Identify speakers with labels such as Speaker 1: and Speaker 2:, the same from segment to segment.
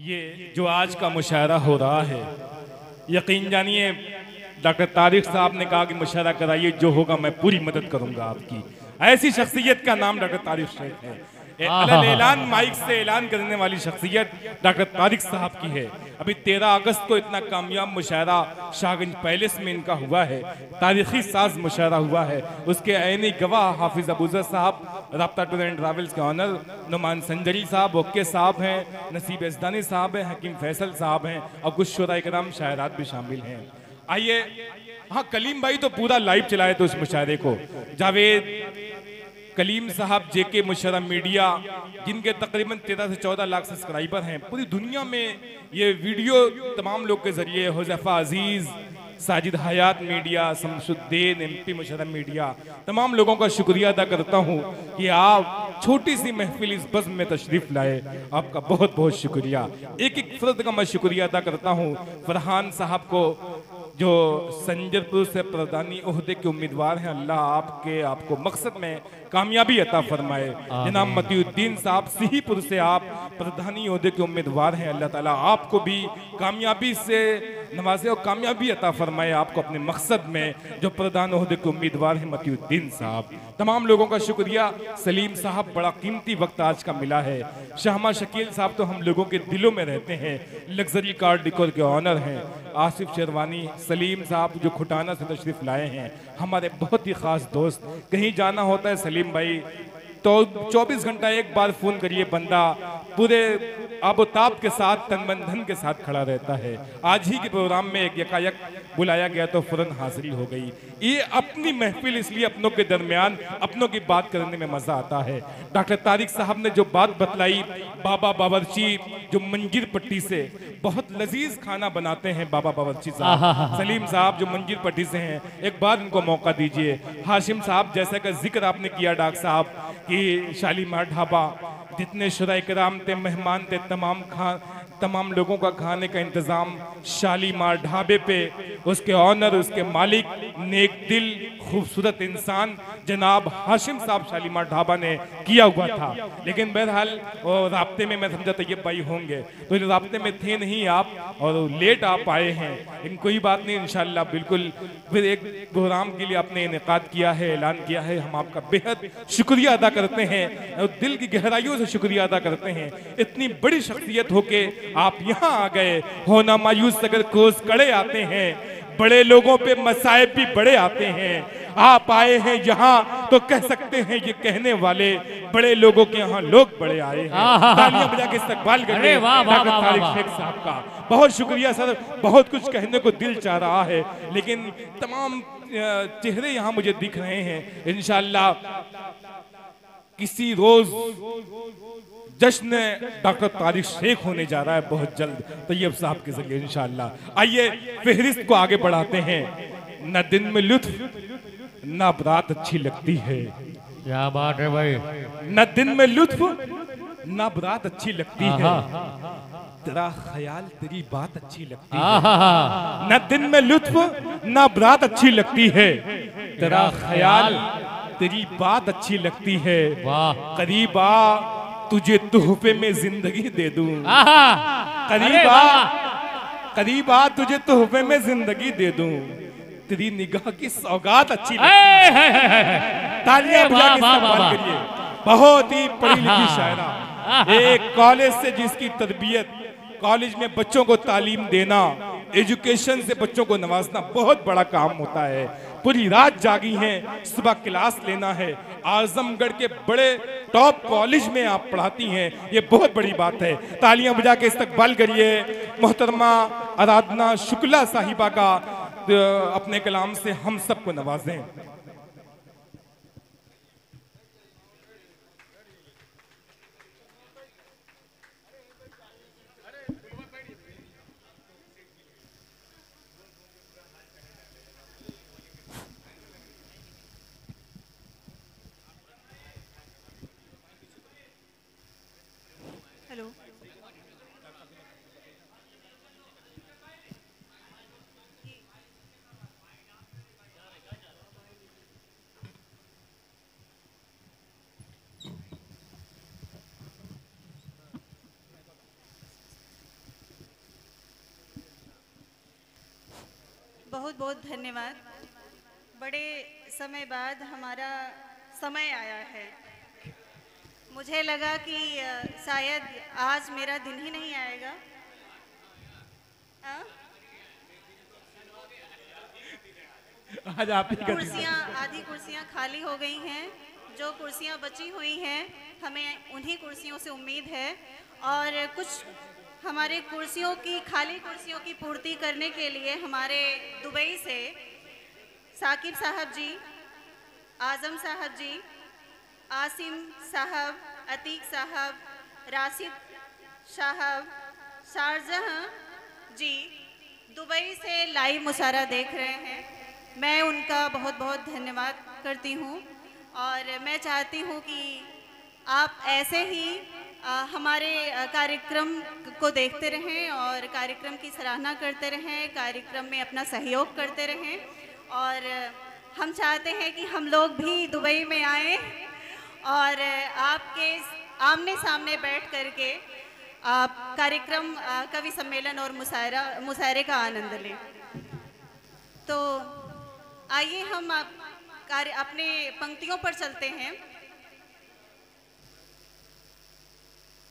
Speaker 1: ये जो आज का मुशायरा हो रहा है, यकीन जानिए डॉक्टर तारिक साहब ने कहा कि मुशायरा कराइए, जो होगा मैं पूरी मदद करूंगा आपकी। ऐसी शख्सियत का नाम डॉक्टर तारिक शेख है। अलग ऐलान माइक से ऐलान करने वाली शख्सियत डॉक्टर तारिक साहब की है। अभी 13 अगस्त को इतना कामयाब मुशायरा शाहगंज पैलेस में इनका हुआ है, तारीखी साज मुशायरा हुआ है। उसके ऐनी गवाह हाफिज अबूजर साहब, राब्ता टूर एंड ट्रैवल्स के ऑनर नुमान संजरी साहब, ओके साहब हैं, नसीब एजदानी साहब हैं, हकीम फैसल साहब हैं और कुछ शुरा कराम शायरात भी शामिल हैं। आइए, हाँ कलीम भाई तो पूरा लाइव चलाए थे उस मुशायरे को। जावेद कलीम साहब जेके मुशर्रफ मीडिया, जिनके तकरीबन 13 से 14 लाख सब्सक्राइबर हैं, पूरी दुनिया में ये वीडियो तमाम लोग के जरिए, Huzaifa Aziz, Sajid Hayat media, Shamsuddin MP Musharraf media, तमाम लोगों का शुक्रिया अदा करता हूँ कि आप छोटी सी महफिल इस बज़्म में तशरीफ लाए। आपका बहुत बहुत शुक्रिया। एक एक फ़र्द का मैं शुक्रिया अदा करता हूँ। फरहान साहब को जो संजरपुर से प्रधानी ओहदे के उम्मीदवार हैं, अल्लाह आपको मकसद में कामयाबी अता फरमाए। जनाब मतीउद्दीन साहब सिहीपुर से आप प्रधानी ओहदे के उम्मीदवार हैं, अल्लाह ताला आपको भी कामयाबी से नवाजे और कामयाबी अता फरमाए आपको अपने मकसद में, जो प्रधान ओहदे के उम्मीदवार हैं मतीउद्दीन साहब। तमाम लोगों का शुक्रिया। सलीम साहब, बड़ा कीमती वक्त आज का मिला है। शाहमा शकील साहब तो हम लोगों के दिलों में रहते हैं, लग्जरी कार डिकोर के ऑनर हैं। आसिफ शेरवानी, सलीम साहब जो खुटाना से तशरीफ लाए हैं, हमारे बहुत ही खास दोस्त। कहीं जाना होता है सलीम भाई तो 24 घंटा एक बार फोन करिए, बंदा पूरे आबोताब के साथ, तन मन धन के साथ खड़ा रहता है। आज ही के प्रोग्राम में एक यकायक बुलाया गया तो फौरन हाजिरी हो गई। ये अपनी महफिल, इसलिए अपनों के दरमियान अपनों की बात करने में मजा आता है। डॉक्टर तारिक साहब ने जो बात बतलाई, बाबा बावर्ची जो मंजीर पट्टी से बहुत लजीज खाना बनाते हैं, बाबा बावर्ची साहब, सलीम साहब जो मंजीर पट्टी से हैं, एक बार उनको मौका दीजिए। हाशिम साहब, जैसे का जिक्र आपने किया डॉक्टर साहब कि शालीमार ढाबा, जितने शुरा कराम थे, मेहमान थे, तमाम लोगों का खाने का इंतजाम शालीमार ढाबे पे उसके ऑनर, उसके मालिक, नेक दिल, खूबसूरत इंसान जनाब हाशिम साहब शालीमार ढाबा ने किया हुआ था। लेकिन बहरहाल राब्ते में मैं समझा तैयब भाई होंगे, तो राब्ते में थे नहीं आप और लेट आप आए हैं। लेकिन कोई बात नहीं, इंशाल्लाह बिल्कुल फिर एक प्रोग्राम के लिए आपने इनेकाद किया है, ऐलान किया है, हम आपका बेहद शुक्रिया अदा करते हैं और दिल की गहराइयों से शुक्रिया अदा करते हैं। इतनी बड़ी शख्सियत होके आप यहाँ आ गए, होना मायूस अगर कोस कड़े आते हैं, बड़े लोगों पे मसाइब भी बड़े आते हैं। आप आए हैं यहाँ तो कह सकते हैं ये कहने वाले, बड़े लोगों के यहाँ लोग बड़े आए हैं। तालियां बजा के इस्तकबाल करिए डॉक्टर तारिक शेख साहब का। बहुत शुक्रिया सर, बहुत कुछ कहने को दिल चाह रहा है, लेकिन तमाम चेहरे यहाँ मुझे दिख रहे हैं। इंशाल्लाह किसी रोज जश्न डॉक्टर तारिक शेख होने जा रहा है बहुत जल्द तैयब साहब के जरिए इंशाल्लाह। आइए फहरिस्त को आगे बढ़ाते हैं। न दिन में लुत्फ न बात अच्छी लगती है,
Speaker 2: क्या बात है भाई।
Speaker 1: न दिन में लुत्फ न बात अच्छी लगती है, तेरा ख्याल तेरी बात अच्छी लगती है। न दिन में लुत्फ न बात अच्छी लगती है, तेरा ख्याल तेरी बात अच्छी लगती है। करीबा तुझे तोहफे में जिंदगी दे दूं, करीबा तुझे तोहफे में जिंदगी दे दूं, तेरी निगाह की सौगात अच्छी लगती है। तालियां बजा के इस्तकबाल करिए। बहुत ही पढ़ी लिखी शायरा, एक कॉलेज से जिसकी तरबियत, कॉलेज में बच्चों को तालीम देना, एजुकेशन से बच्चों को नवाजना बहुत बड़ा काम होता है। पूरी रात जागी हैं, सुबह क्लास लेना है, आजमगढ़ के बड़े टॉप कॉलेज में आप पढ़ाती हैं, ये बहुत बड़ी बात है। तालियां बजा के इस्तकबाल करिए मोहतरमा आराधना शुक्ला साहिबा का, अपने कलाम से हम सबको नवाजें।
Speaker 3: बहुत बहुत धन्यवाद। बड़े समय बाद हमारा समय आया है। मुझे लगा कि शायद आज मेरा दिन ही नहीं आएगा। हाँ?
Speaker 1: आज आप ही का दिन है।
Speaker 3: आधी कुर्सियाँ खाली हो गई हैं। जो कुर्सियाँ बची हुई हैं हमें उन्हीं कुर्सियों से उम्मीद है, और कुछ हमारे खाली कुर्सियों की पूर्ति करने के लिए हमारे दुबई से साकिब साहब जी, आज़म साहब जी, आसिम साहब, अतीक साहब, राशिद साहब, शारजहाँ जी दुबई से लाइव मुशायरा देख रहे हैं। मैं उनका बहुत बहुत धन्यवाद करती हूँ, और मैं चाहती हूँ कि आप ऐसे ही हमारे कार्यक्रम को देखते रहें और कार्यक्रम की सराहना करते रहें, कार्यक्रम में अपना सहयोग करते रहें। और हम चाहते हैं कि हम लोग भी दुबई में आएँ और आपके आमने सामने बैठ करके आप कार्यक्रम कवि सम्मेलन और मुशायरे का आनंद लें। तो आइए हम अपने पंक्तियों पर चलते हैं।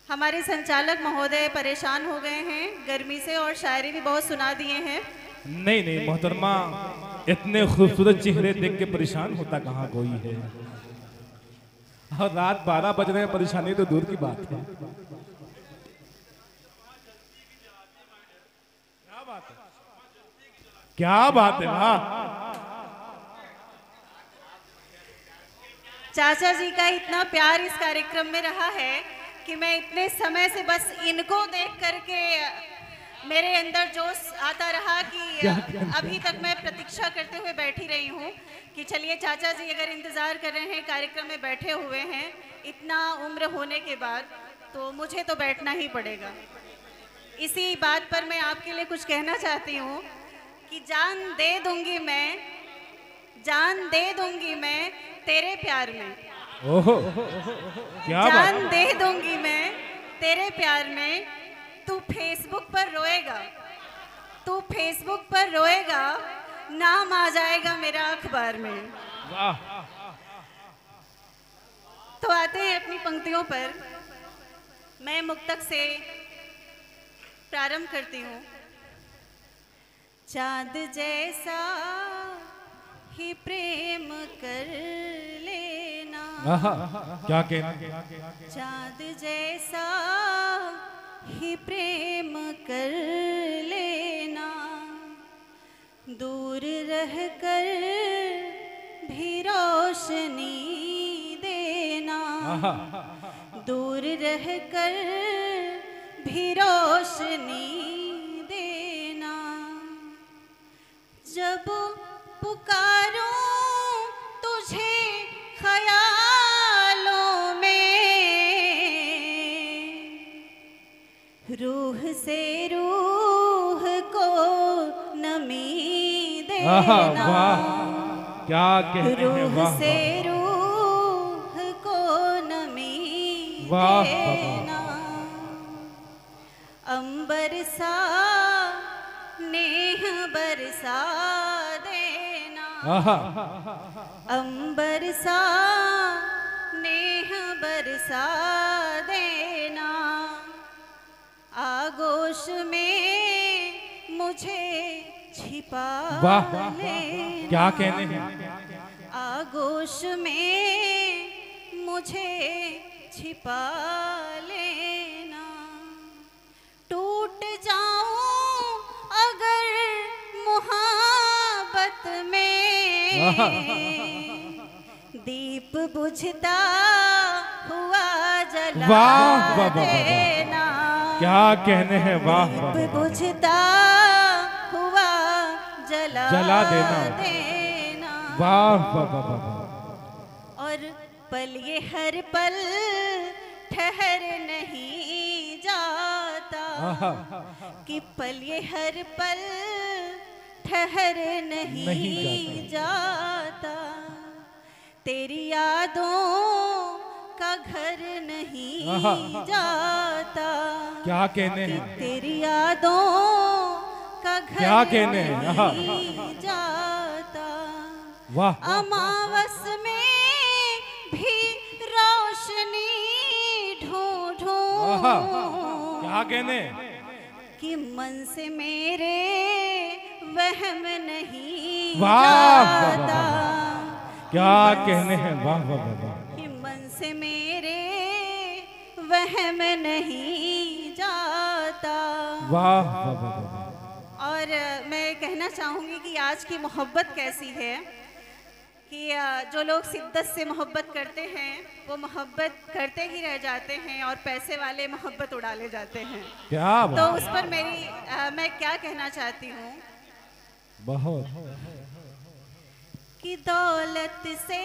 Speaker 3: हमारे संचालक महोदय परेशान हो गए हैं गर्मी से और शायरी भी बहुत सुना दिए हैं।
Speaker 1: नहीं नहीं मोहतरमा, इतने खूबसूरत चेहरे देख के परेशान होता कहाँ कोई है। और रात 12 बज रहे हैं, परेशानी तो दूर की बात है। क्या बात है, क्या बात है। वाह,
Speaker 3: चाचा जी का इतना प्यार इस कार्यक्रम में रहा है कि मैं इतने समय से बस इनको देख करके मेरे अंदर जोश आता रहा कि अभी तक मैं प्रतीक्षा करते हुए बैठी रही हूँ कि चलिए चाचा जी अगर इंतज़ार कर रहे हैं, कार्यक्रम में बैठे हुए हैं इतना उम्र होने के बाद, तो मुझे तो बैठना ही पड़ेगा। इसी बात पर मैं आपके लिए कुछ कहना चाहती हूँ कि जान दे दूंगी मैं तेरे प्यार में।
Speaker 1: ओहो, क्या
Speaker 3: जान
Speaker 1: बात।
Speaker 3: दे दूंगी मैं तेरे प्यार में। तू फेसबुक पर रोएगा, नाम आ जाएगा मेरा अखबार में।
Speaker 1: वाह,
Speaker 3: तो आते हैं अपनी पंक्तियों पर। मैं मुक्तक से प्रारंभ करती हूँ। चाँद जैसा ही प्रेम कर लेना,
Speaker 1: क्या कहना।
Speaker 3: चाँद जैसा ही प्रेम कर लेना, दूर रहकर भी रोशनी देना, दूर रहकर भी रोशनी देना। जब पुकारूं तुझे ख्यालों में, रूह से रूह को नमी देना।
Speaker 1: वाह, क्या कहते हैं।
Speaker 3: रूह
Speaker 1: वाह,
Speaker 3: से रूह को नमी
Speaker 1: वाह,
Speaker 3: देना। अंबर सा नेह बरसा देना, अंबर सा नेह बरसा देना। आगोश में मुझे छिपा लेना,
Speaker 1: क्या कहने हैं।
Speaker 3: आगोश में मुझे छिपा लेना। टूट जाऊं अगर मुहाबत में, दीप बुझता हुआ जला देना।
Speaker 1: क्या कहने हैं। वाह,
Speaker 3: दीप बुझता हुआ जला देना।
Speaker 1: वाह, वाह, वाह।
Speaker 3: और पल ये हर पल ठहर नहीं जाता, कि पल ये हर पल ठहर नहीं जाता। तेरी यादों का घर नहीं जाता,
Speaker 1: क्या कहने हैं।
Speaker 3: तेरी यादों का
Speaker 1: क्या कहने हैं, आहा।
Speaker 3: नहीं जाता।
Speaker 1: वाह
Speaker 3: अमावस में भी रोशनी ढूंढूं
Speaker 1: आहा, क्या कहने
Speaker 3: कि मन से मेरे वहम नहीं
Speaker 1: वाह, वाह,
Speaker 3: जाता।
Speaker 1: क्या कहने हैं, वाह वाह वाह वाह।
Speaker 3: कि मन से मेरे वहम नहीं जाता।
Speaker 1: वाह वाह वाह वाह।
Speaker 3: और मैं कहना चाहूँगी कि आज की मोहब्बत कैसी है कि जो लोग शिद्दत से मोहब्बत करते हैं वो मोहब्बत करते ही रह जाते हैं और पैसे वाले मोहब्बत उड़ा ले जाते हैं।
Speaker 1: क्या
Speaker 3: तो
Speaker 1: बात,
Speaker 3: उस पर मैं क्या कहना चाहती हूँ
Speaker 1: बहुत
Speaker 3: कि दौलत से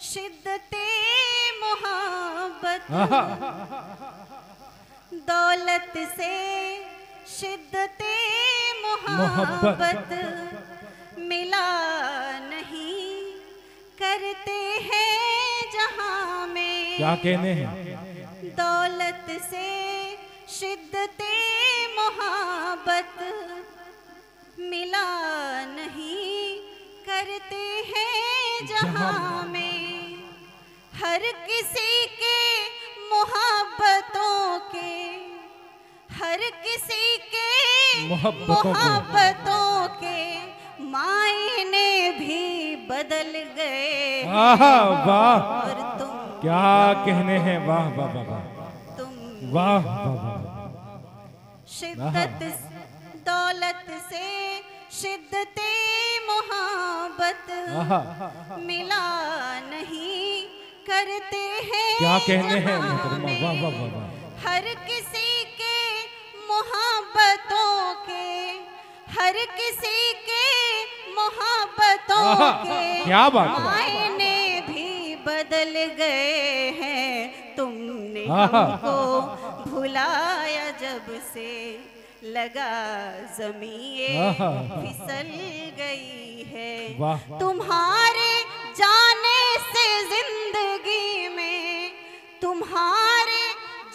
Speaker 3: शिद्दते मोहब्बत,
Speaker 1: आहा,
Speaker 3: दौलत से शिद्दते मोहब्बत मिला नहीं करते हैं जहां में।
Speaker 1: क्या कहने हैं,
Speaker 3: दौलत से शिद्दते मोहब्बत मिला नहीं करते हैं जहां में। हर किसी के मोहब्बतों के, हर किसी के मोहब्बतों के मायने भी बदल गए।
Speaker 1: आहा, वाह,
Speaker 3: और तुम
Speaker 1: क्या कहने हैं, वाह वाह वाह वाह,
Speaker 3: तुम
Speaker 1: वाह वाह वाह।
Speaker 3: शिद्दत दौलत से शिद्दते मोहब्बत
Speaker 1: आहा,
Speaker 3: मिला नहीं करते हैं
Speaker 1: क्या कहने हैं
Speaker 3: जहां
Speaker 1: मोहतरमा,
Speaker 3: में।
Speaker 1: वाह वाह वाह वाह।
Speaker 3: हर किसी के मोहब्बतों के, हर किसी के मोहब्बतों
Speaker 1: आहा,
Speaker 3: के
Speaker 1: क्या बात है।
Speaker 3: मायने भी बदल गए हैं। तुमने
Speaker 1: आहा।
Speaker 3: हमको भुलाया जब से लगा ज़मीं
Speaker 1: आहा।
Speaker 3: फिसल गई है।
Speaker 1: वाह।
Speaker 3: तुम्हारे जाने से जिंदगी में, तुम्हारे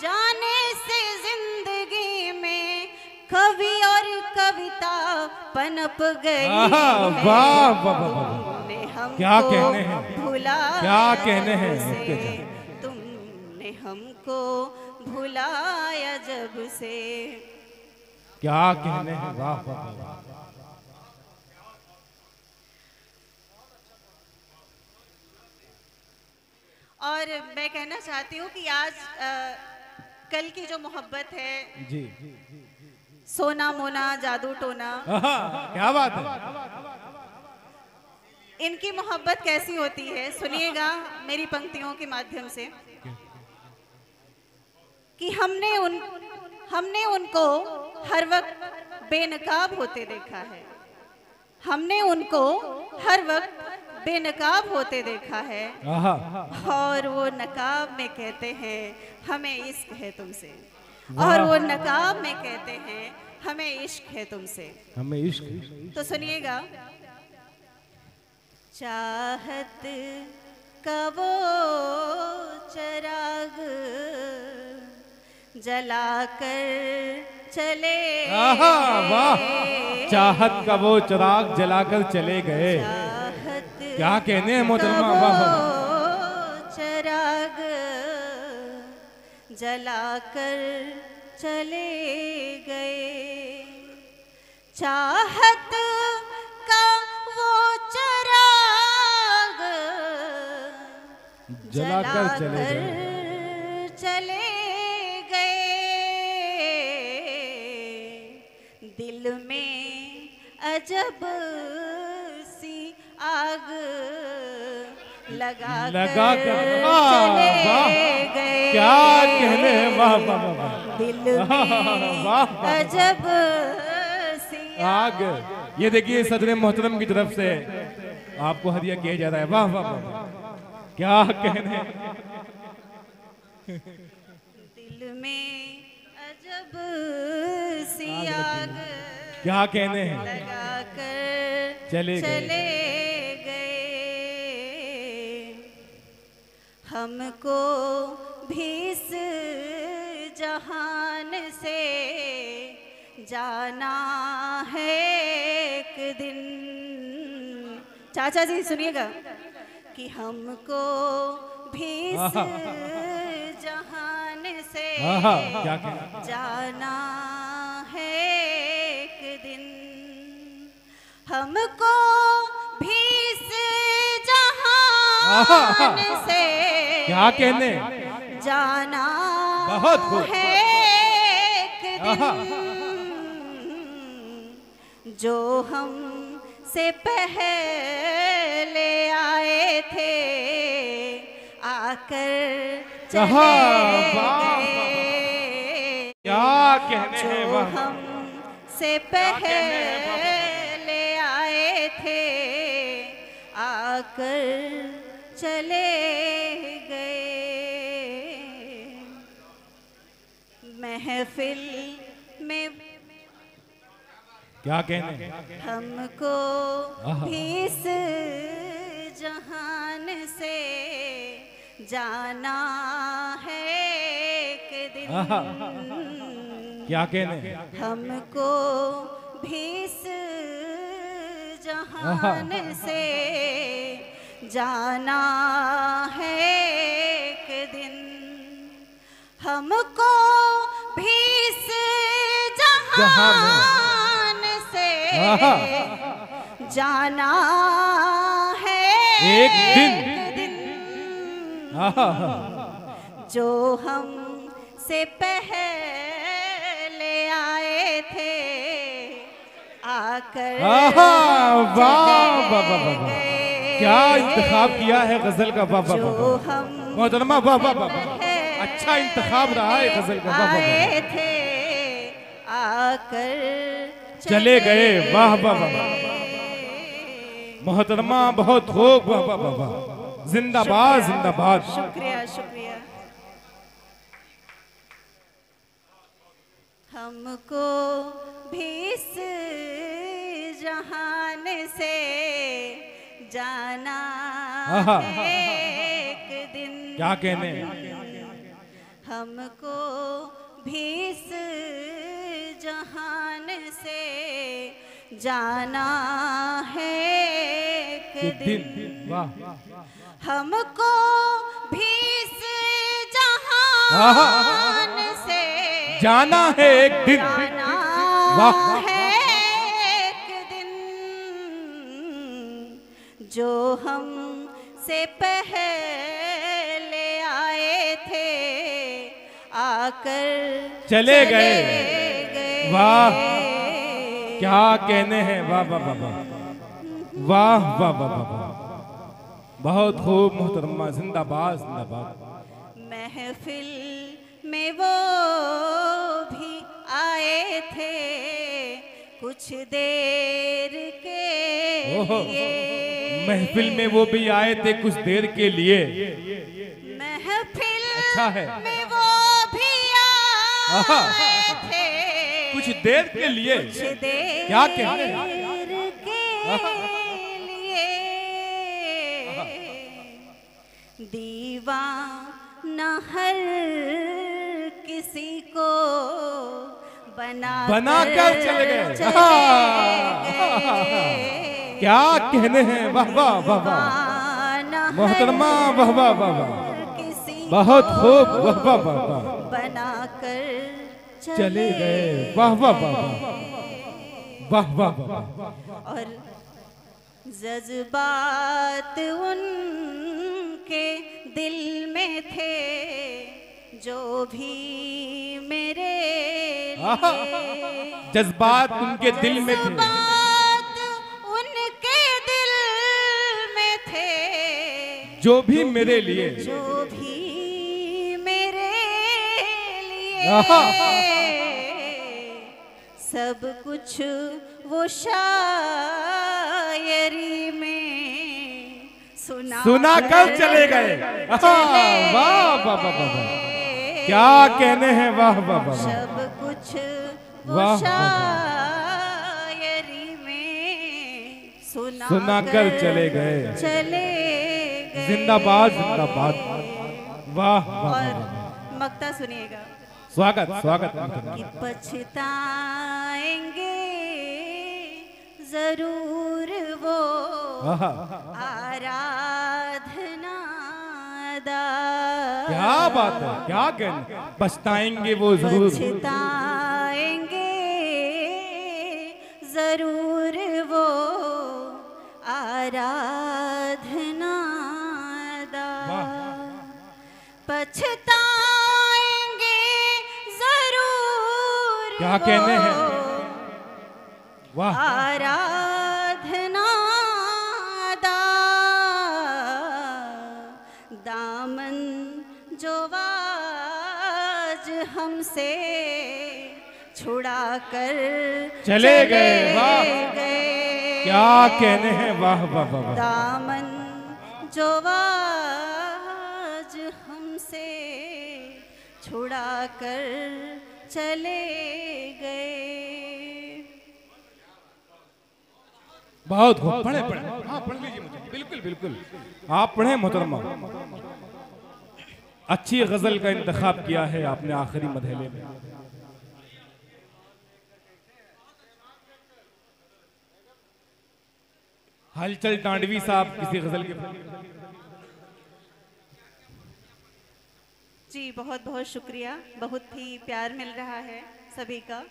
Speaker 3: जाने से जिंदगी में कवि और कविता पनप गई
Speaker 1: आहा,
Speaker 3: है।
Speaker 1: वाह वाह वाह वाह।
Speaker 3: तुमने हमको
Speaker 1: क्या कहने हैं,
Speaker 3: भुलाया
Speaker 1: क्या कहने हैं
Speaker 3: जब
Speaker 1: इनके
Speaker 3: से,
Speaker 1: जान।
Speaker 3: तुमने हमको भुलाया जब से।
Speaker 1: क्या कहने हैं, वाह वाह वाह वाह।
Speaker 3: और मैं कहना चाहती हूँ कि आज कल की जो मोहब्बत है,
Speaker 1: जी,
Speaker 3: सोना मोना जादू टोना,
Speaker 1: आहा, क्या बात है,
Speaker 3: इनकी मोहब्बत कैसी होती है सुनिएगा मेरी पंक्तियों के माध्यम से कि हमने उनको हर वक्त बेनकाब होते देखा है। हमने उनको हर वक्त बेनकाब होते देखा है
Speaker 1: आहा,
Speaker 3: और वो नकाब में कहते हैं हमें इश्क है तुमसे, और वो नकाब में कहते हैं हमें इश्क है तुमसे।
Speaker 1: हमें इश्क,
Speaker 3: तो सुनिएगा, चाहत का वो चिराग जलाकर चले
Speaker 1: आहा, वाह,
Speaker 3: गए।
Speaker 1: चाहत का वो चिराग जलाकर चले गए।
Speaker 3: चाहत
Speaker 1: क्या कहने हैं मोहतरमा,
Speaker 3: का
Speaker 1: वाह वाह।
Speaker 3: वो चिराग जलाकर चले गए। चाहत का वो चिराग
Speaker 1: जलाकर चले गए।
Speaker 3: चले गए। दिल में अजब सी आग लगा
Speaker 1: कर
Speaker 3: चले
Speaker 1: वाह,
Speaker 3: गए।
Speaker 1: क्या कहने हैं, वाह वाह वाह वाह।
Speaker 3: दिल में
Speaker 1: वाह, वाह।
Speaker 3: अजब सी
Speaker 1: आग, ये देखिए सदर मोहतरम की तरफ से आपको हदिया किया जा रहा है, वाह वाह वाह। क्या कहने हैं,
Speaker 3: दिल में अजब सी आग
Speaker 1: क्या कहने हैं,
Speaker 3: लगाकर
Speaker 1: चले गए।
Speaker 3: गए। हमको भी इस जहान से जाना है एक दिन। चाचा जी सुनिएगा कि हमको भी इस जहान से
Speaker 1: क्या
Speaker 3: जाना है एक दिन। हमको भी इस जहान से
Speaker 1: क्या कहने
Speaker 3: जाना
Speaker 1: बहुत खूब।
Speaker 3: है एक दिन। जो हम से पहले आए थे आकर चले गए।
Speaker 1: क्या कहने
Speaker 3: जो
Speaker 1: हैं वाह।
Speaker 3: हम से पहले आए थे आकर चले गए। महफिल में
Speaker 1: क्या कहने
Speaker 3: हमको भी इस जहान से जाना है एक दिन।
Speaker 1: क्या कहने
Speaker 3: हमको भी इस जहान से जाना है एक दिन। हमको भी इस जहान से जाना है
Speaker 1: एक दिन।
Speaker 3: जो हम से पहले आए थे आकर
Speaker 1: वाह वाह वाह वाह।
Speaker 3: गए।
Speaker 1: क्या इंतखाब किया है गजल का। वाह वाह
Speaker 3: जो
Speaker 1: वाह।
Speaker 3: हम
Speaker 1: मोहतरमा वाह वाह वाह। अच्छा इंतखाब रहा है गजल का। वाह वाह वाह।
Speaker 3: आए थे आकर
Speaker 1: चले गए। वाह वाह वाह। मोहतरमा बहुत खूब। वाह वाह वाह वाह। जिंदाबाद जिंदाबाद।
Speaker 3: शुक्रिया शुक्रिया। हमको भी इस जहान से जाना है एक दिन।
Speaker 1: क्या कहने
Speaker 3: हमको भी इस जहान से जाना है एक दिन।
Speaker 1: वाह।
Speaker 3: हमको भी इस जहान से
Speaker 1: जाना है एक दिन।
Speaker 3: जाना
Speaker 1: वाह।
Speaker 3: है एक दिन। जो हम से पहले आए थे आकर
Speaker 1: चले गए। वाह। क्या कहने हैं। वाह वाह वाह वाह। वाह वाह वाह वाह। बहुत खूब मोहतरमा। जिंदाबाद जिंदाबाद।
Speaker 3: महफिल में वो भी आए थे कुछ देर के लिए।
Speaker 1: महफिल में वो भी आए थे कुछ देर के लिए।
Speaker 3: महफिल
Speaker 1: अच्छा है।
Speaker 3: में वो भी आए थे
Speaker 1: कुछ देर के लिए।
Speaker 3: कुछ देर
Speaker 1: क्या कहते हैं।
Speaker 3: के लिए। दीवाना हर किसी को
Speaker 1: बनाकर चले गए। क्या कहने हैं। वाह वाह वाह वाह। मोहतरमा वाह वाह वाह वाह। बहुत खूब। वाह वाह वाह वाह।
Speaker 3: बनाकर
Speaker 1: चले गए। वाह वाह वाह वाह। वाह वाह वाह।
Speaker 3: और जज्बात उनके दिल में थे जो भी मेरे लिए।
Speaker 1: जज्बात उनके दिल में थे।
Speaker 3: जज्बात उनके दिल में थे
Speaker 1: जो भी मेरे लिए।
Speaker 3: जो भी मेरे लिए। सब कुछ वो शायरी में
Speaker 1: सुना कर चले गए। वाह वाह वाह वाह। क्या कहने हैं। वाह वाह वाह।
Speaker 3: सब कुछ वो
Speaker 1: वाह, वाह,
Speaker 3: शायरी में
Speaker 1: सुना कर चले गए।
Speaker 3: गए।
Speaker 1: जिंदाबाद जिंदाबाद। वाह वाह
Speaker 3: और
Speaker 1: वाह।
Speaker 3: मक्ता सुनिएगा।
Speaker 1: स्वागत स्वागत
Speaker 3: कि पछताएंगे जरूर वो आराधना दा।
Speaker 1: क्या बात है, क्या कहना, पछताएंगे वो जरूर,
Speaker 3: पछताएंगे जरूर वो आराधना दा। पछताएंगे जरूर
Speaker 1: क्या कहने हैं, वाह,
Speaker 3: आराधना दा। दामन जो आज हमसे छुड़ा कर
Speaker 1: चले गए, वाह, क्या कहने हैं, वाह वाह वाह।
Speaker 3: दामन जो आज हमसे छुड़ा कर चले गए।
Speaker 1: बहुत खूब, पढ़े पढ़े, हाँ पढ़ लीजिए मुझे, बिल्कुल बिल्कुल आप पढ़े मोहतरमा। अच्छी गजल का इंतखाब किया है आपने आखिरी मधेले में। हलचल टांडवी साहब किसी गजल के,
Speaker 3: जी बहुत बहुत शुक्रिया, बहुत ही प्यार मिल रहा है सभी का।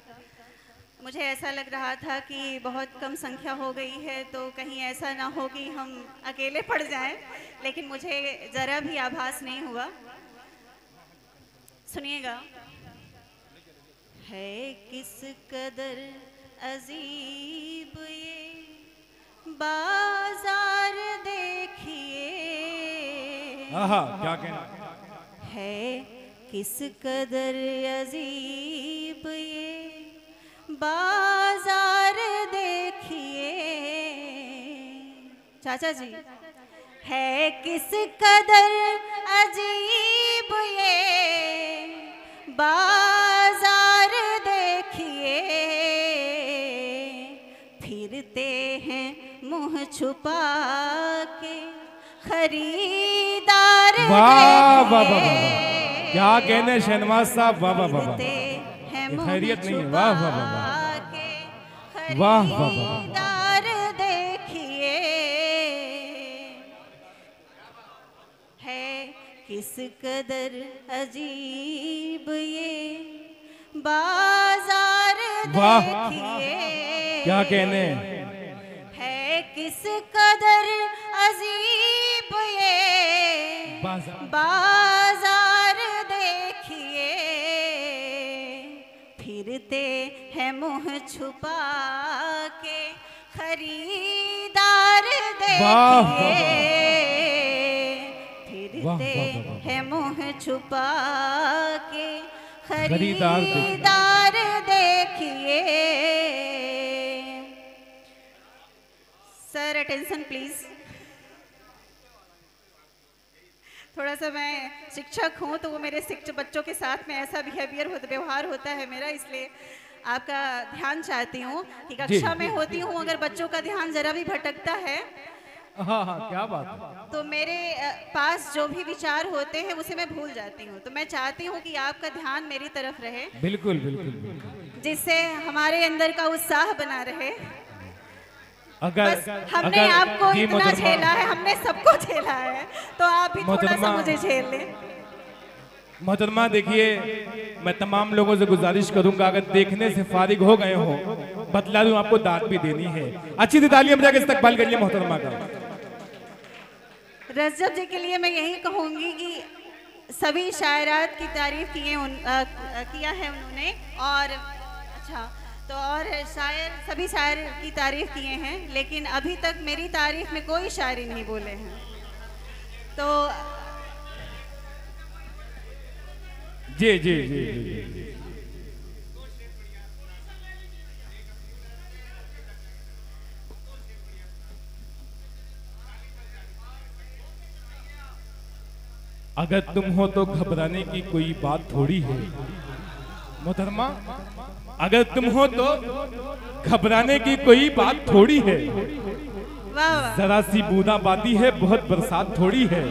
Speaker 3: मुझे ऐसा लग रहा था कि बहुत कम संख्या हो गई है तो कहीं ऐसा ना हो कि हम अकेले पड़ जाएं, लेकिन मुझे ज़रा भी आभास नहीं हुआ। सुनिएगा। है किस कदर अजीब ये बाजार देखिए,
Speaker 1: क्या कहना
Speaker 3: है किस कदर अजीब ये बाजार देखिए। चाचा जी, है किस कदर अजीब ये बाजार देखिए। फिरते हैं मुंह छुपा के खरीदार
Speaker 1: वाह वाह वाह, क्या कहने शहनवाज साहब, वाह वाह वाह, खैरियत नहीं है, वाह वाह वाह वाह वाह वाह,
Speaker 3: देखिए है किस कदर अजीब ये बाजार देखिए।
Speaker 1: क्या कहने,
Speaker 3: है किस कदर अजीब ये बाजार देखिए। फिरते हैं मुंह छुपा के खरीदार देखिए। फिरते हैं मुंह छुपा के खरीदार देखिए। Sir attention please. थोड़ा सा मैं शिक्षक हूँ तो वो मेरे बच्चों के साथ में ऐसा व्यवहार होता है मेरा, इसलिए आपका ध्यान चाहती हूँ कि कक्षा में होती हूँ, अगर बच्चों का ध्यान जरा भी भटकता है
Speaker 1: हाँ हाँ क्या बात है,
Speaker 3: तो मेरे पास जो भी विचार होते हैं उसे मैं भूल जाती हूँ। तो मैं चाहती हूँ कि आपका ध्यान मेरी तरफ रहे,
Speaker 1: बिल्कुल बिल्कुल बिल्कुल,
Speaker 3: जिससे हमारे अंदर का उत्साह बना रहे।
Speaker 1: बस
Speaker 3: हमने आपको इतना झेला है, हमने सबको झेला है, तो आप भी थोड़ा सा मुझे झेल लें।
Speaker 1: मोहतरमा देखिए, मैं तमाम लोगों से गुजारिश करूंगा अगर देखने से फारिग हो गए हो, बतला दूं आपको दाद भी देनी है। अच्छी सी तालियां बजा के इस्तकबाल करिए मोहतरमा का।
Speaker 3: रजब जी के लिए मैं यही कहूंगी कि सभी शायरात की तारीफ किया है उन्होंने, और अच्छा तो और शायर सभी शायर की तारीफ किए हैं, लेकिन अभी तक मेरी तारीफ में कोई शायरी नहीं बोले हैं। तो
Speaker 1: जी जी जी जी, अगर तुम हो तो घबराने की कोई बात थोड़ी है मोहतरमा, अगर तुम हो तो घबराने की कोई बात थोड़ी है। जरा सी बूंदाबांदी है, बहुत बरसात थोड़ी है।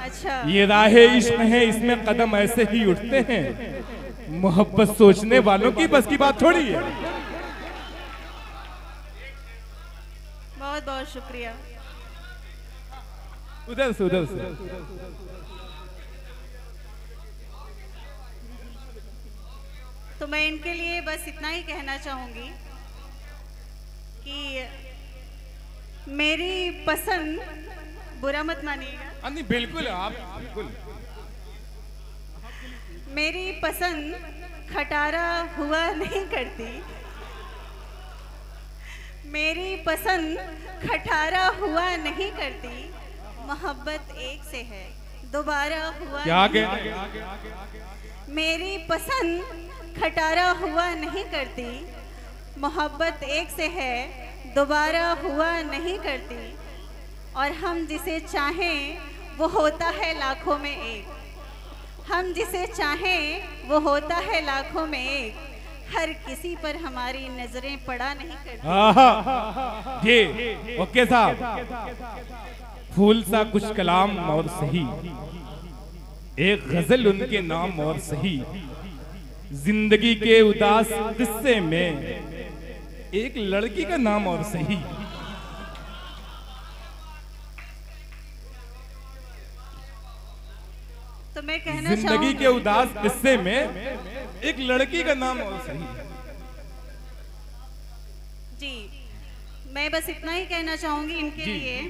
Speaker 3: अच्छा।
Speaker 1: ये राहे इश्क है, इसमें कदम ऐसे ही उठते हैं, मोहब्बत सोचने वालों की बस की बात थोड़ी है।
Speaker 3: बहुत बहुत शुक्रिया।
Speaker 1: उधर से उधर से।
Speaker 3: तो मैं इनके लिए बस इतना ही कहना चाहूंगी कि मेरी पसंद, बुरा मत मानिएगा,
Speaker 1: नहीं बिल्कुल आप बिल्कुल,
Speaker 3: मेरी पसंद खटारा हुआ नहीं करती, मेरी पसंद खटारा हुआ नहीं करती, मोहब्बत एक से है दोबारा हुआ
Speaker 1: क्या
Speaker 3: नहीं। मेरी पसंद खटारा हुआ नहीं करती, मोहब्बत एक से है दोबारा हुआ नहीं करती, और हम जिसे चाहें वो होता है लाखों में एक, हम जिसे चाहें वो होता है लाखों में एक, हर किसी पर हमारी नजरें पड़ा नहीं करती।
Speaker 1: जी ओके साहब, फूल सा कुछ कलाम और सही, एक गजल उनके नाम और सही, जिंदगी के उदास किस्से में एक लड़की का नाम और सही।
Speaker 3: तो मैं कहना
Speaker 1: जिंदगी के उदास किस्से में एक लड़की का नाम और सही।
Speaker 3: जी, मैं बस इतना ही कहना चाहूंगी इनके लिए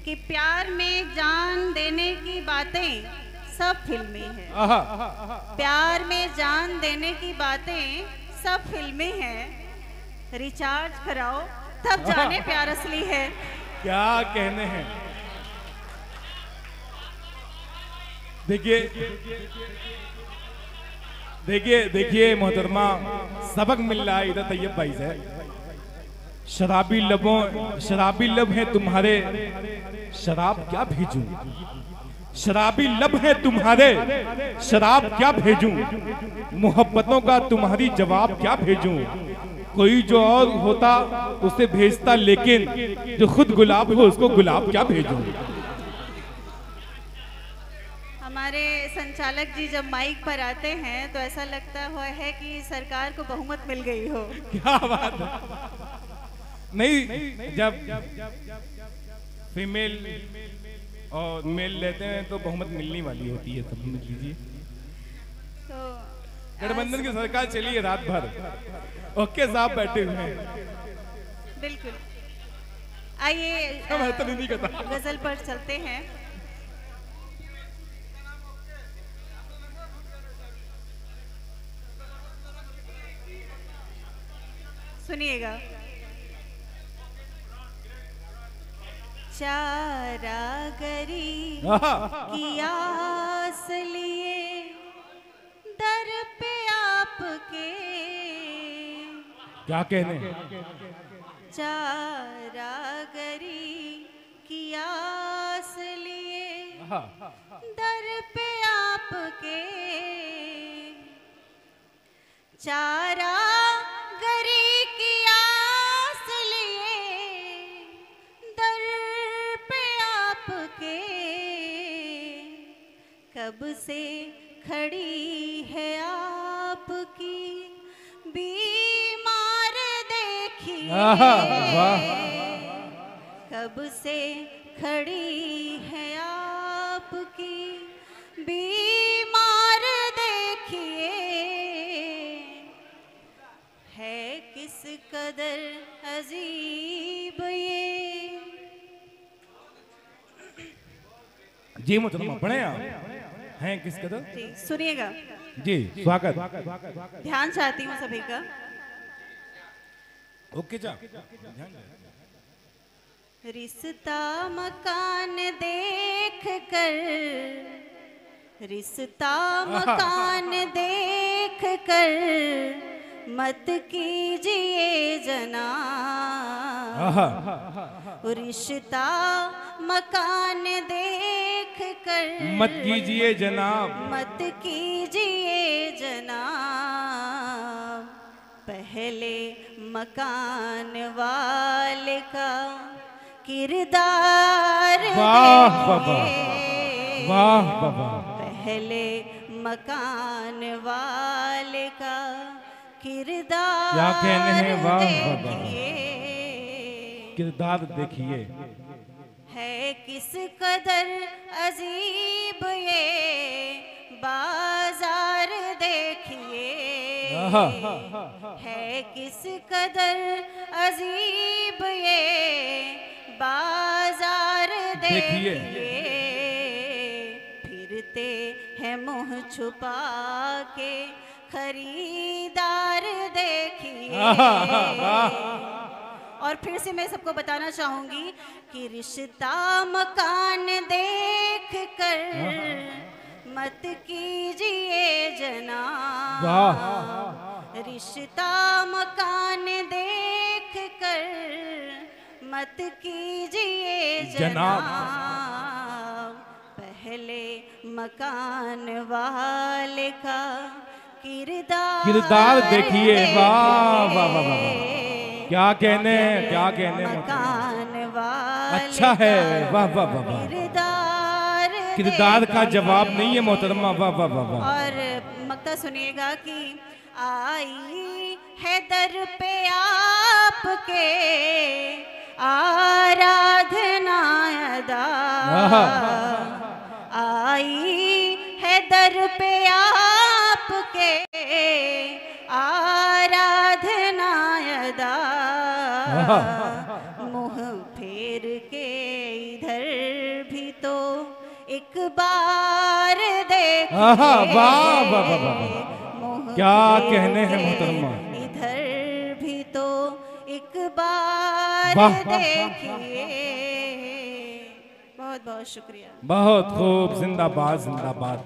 Speaker 3: कि प्यार में जान देने की बातें सब फिल्मी है, प्यार में जान देने की बातें सब फिल्मी है, रिचार्ज कराओ तब जाने प्यार असली है।
Speaker 1: क्या कहने हैं। देखिए देखिए देखिए मोहतरमा, सबक मिल रहा है इधर तैयब भाई से। शराबी लब है तुम्हारे, शराब क्या भेजूं, शराबी लब है तुम्हारे, शराब क्या भेजूं, मोहब्बतों का तुम्हारी जवाब क्या भेजूं, कोई जो और होता उसे भेजता, लेकिन जो खुद गुलाब हो उसको गुलाब क्या भेजूं।
Speaker 3: हमारे संचालक जी जब माइक पर आते हैं तो ऐसा लगता हुआ है कि सरकार को बहुमत मिल गई हो।
Speaker 1: क्या बात है। नहीं, जब फीमेल और मेल लेते हैं तो बहुमत मिलने वाली होती है, तब समझ लीजिए।
Speaker 3: तो
Speaker 1: गठबंधन की सरकार चली है रात भर। ओके साहब बैठे हुए हैं।
Speaker 3: बिल्कुल, आइए
Speaker 1: तो नहीं कहता।
Speaker 3: गजल पर चलते हैं। सुनिएगा। चारागरी की आस लिए दर पे आपके,
Speaker 1: क्या कहने।
Speaker 3: चारागरी की आस लिए दर पे आपके, चारा गरी की आस लिए दर पे आपके, कब से खड़ी है आपकी बीमार देखिए, कब से खड़ी है आपकी बीमार देखिए, है किस कदर अजीब ये।
Speaker 1: जी मोहतरमा पढ़े आप हैं किस कदर।
Speaker 3: जी सुनिएगा।
Speaker 1: जी स्वागत।
Speaker 3: ध्यान चाहती हूँ सभी का।
Speaker 1: ओके जा।
Speaker 3: रिश्ता मकान देख कर, रिश्ता मकान देख कर मत कीजिए जनाब, रिश्ता मकान देख कर
Speaker 1: मत कीजिए जनाब,
Speaker 3: मत कीजिए जनाब, पहले मकान वाले का किरदार
Speaker 1: वाह बाबा,
Speaker 3: देखिए,
Speaker 1: वाह बाबा,
Speaker 3: पहले मकान वाले का किरदार
Speaker 1: क्या कहने हैं, वाह, वाह, वाह।
Speaker 3: देखिए,
Speaker 1: किरदार देखिए,
Speaker 3: है किस कदर अजीब ये बाजार देखिए,
Speaker 1: आहा।
Speaker 3: है किस कदर अजीब ये बाजार
Speaker 1: देखिए।
Speaker 3: देखिए, फिरते हैं मुंह छुपा के खरीदार देखिए। और फिर से मैं सबको बताना चाहूंगी कि रिश्ता मकान देख कर मत कीजिए जनाब, रिश्ता मकान देख कर मत कीजिए जनाब, पहले मकान वाले का किरदार
Speaker 1: देखिए। वाह वाह वाह वाह, क्या कहने, क्या कहने,
Speaker 3: मकान वाले
Speaker 1: अच्छा है, वाह वाह वाह वाह। किरदार का जवाब नहीं है मोहतरमा, वाह वाह वाह वाह।
Speaker 3: और मक्ता सुनिएगा कि आई है दर पे आपके आराधना अदा, आई है दर पे आपके आराधना अदा, मुंह फेर के इधर भी तो एक बार देखिए,
Speaker 1: वाह वाह वाह वाह, क्या कहने हैं मोहतरमा,
Speaker 3: इधर भी तो एक बार देखिए। बहुत बहुत शुक्रिया।
Speaker 1: बहुत खूब, जिंदाबाद जिंदाबाद।